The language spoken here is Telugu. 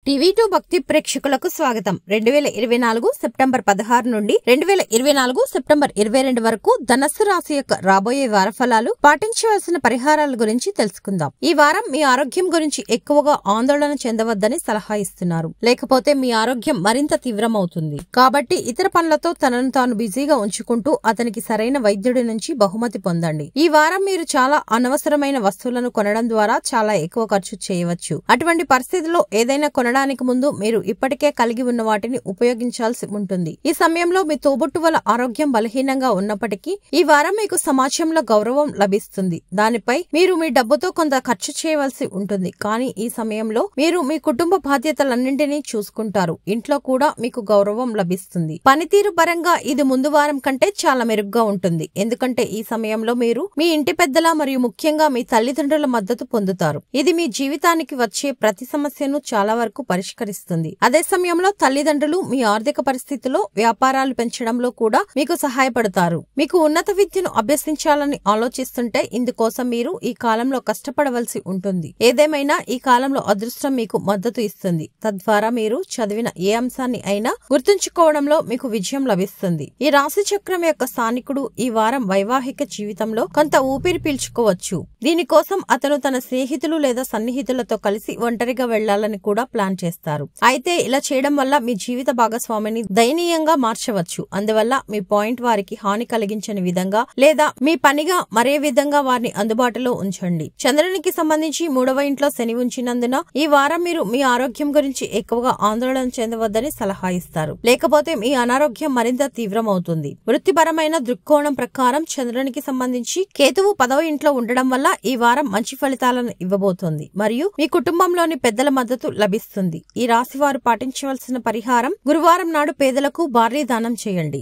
టీవీ2 భక్తి ప్రేక్షకులకు స్వాగతం. 2024 సెప్టెంబర్ 16 నుండి 2024 సెప్టెంబర్ 22 వరకు ధనస్సు రాశి యొక్క రాబోయే వార ఫలాలు, పాటించవలసిన పరిహారాల గురించి తెలుసుకుందాం. ఈ వారం మీ ఆరోగ్యం గురించి ఎక్కువగా ఆందోళన చెందవద్దని సలహా ఇస్తున్నారు. లేకపోతే మీ ఆరోగ్యం మరింత తీవ్రమవుతుంది. కాబట్టి ఇతర పనులతో తనను తాను బిజీగా ఉంచుకుంటూ అతనికి సరైన వైద్యుడి నుంచి బహుమతి పొందండి. ఈ వారం మీరు చాలా అనవసరమైన వస్తువులను కొనడం ద్వారా చాలా ఎక్కువ ఖర్చు చేయవచ్చు. అటువంటి పరిస్థితుల్లో ఏదైనా కొనడానికి ముందు మీరు ఇప్పటికే కలిగి ఉన్న వాటిని ఉపయోగించాల్సి ఉంటుంది. ఈ సమయంలో మీ తోబుట్టువుల ఆరోగ్యం బలహీనంగా ఉన్నప్పటికీ ఈ వారం మీకు సమాజంలో గౌరవం లభిస్తుంది. దానిపై మీరు మీ డబ్బుతో కొంత ఖర్చు చేయవలసి ఉంటుంది. కానీ ఈ సమయంలో మీరు మీ కుటుంబ బాధ్యతలన్నింటినీ చూసుకుంటారు. ఇంట్లో కూడా మీకు గౌరవం లభిస్తుంది. పనితీరు పరంగా ఇది ముందు వారం కంటే చాలా మెరుగ్గా ఉంటుంది. ఎందుకంటే ఈ సమయంలో మీరు మీ ఇంటి పెద్దల మరియు ముఖ్యంగా మీ తల్లిదండ్రుల మద్దతు పొందుతారు. ఇది మీ జీవితానికి వచ్చే ప్రతి సమస్యను చాలా వరకు పరిష్కరిస్తుంది. అదే సమయంలో తల్లిదండ్రులు మీ ఆర్థిక పరిస్థితిలో వ్యాపారాలు పెంచడంలో కూడా మీకు సహాయపడతారు. మీకు ఉన్నత విద్యను అభ్యసించాలని ఆలోచిస్తుంటే ఇందుకోసం మీరు ఈ కాలంలో కష్టపడవలసి ఉంటుంది. ఏదేమైనా ఈ కాలంలో అదృష్టం మీకు మద్దతు ఇస్తుంది. తద్వారా మీరు చదివిన ఏ అంశాన్ని అయినా గుర్తుంచుకోవడంలో మీకు విజయం లభిస్తుంది. ఈ రాశి చక్రం యొక్క స్థానికుడు ఈ వారం వైవాహిక జీవితంలో కొంత ఊపిరి పీల్చుకోవచ్చు. దీనికోసం అతను తన స్నేహితులు లేదా సన్నిహితులతో కలిసి ఒంటరిగా వెళ్లాలని కూడా ప్లాన్ చేస్తారు. అయితే ఇలా చేయడం వల్ల మీ జీవిత భాగస్వామిని దయనీయంగా మార్చవచ్చు. అందువల్ల మీ పాయింట్ వారికి హాని కలిగించని విధంగా లేదా మీ పనిగా మరే విధంగా వారిని అందుబాటులో ఉంచండి. చంద్రునికి సంబంధించి 3వ ఇంట్లో శని ఉంచినందున ఈ వారం మీరు మీ ఆరోగ్యం గురించి ఎక్కువగా ఆందోళన చెందవద్దని సలహా ఇస్తారు. లేకపోతే మీ అనారోగ్యం మరింత తీవ్రమవుతుంది. వృత్తిపరమైన దృక్కోణం ప్రకారం చంద్రునికి సంబంధించి కేతువు 10వ ఇంట్లో ఉండడం వల్ల ఈ వారం మంచి ఫలితాలను ఇవ్వబోతోంది మరియు మీ కుటుంబంలోని పెద్దల మద్దతు లభిస్తుంది. ఈ రాశి వారు పాటించవలసిన పరిహారం: గురువారం నాడు పేదలకు భారీ దానం చేయండి.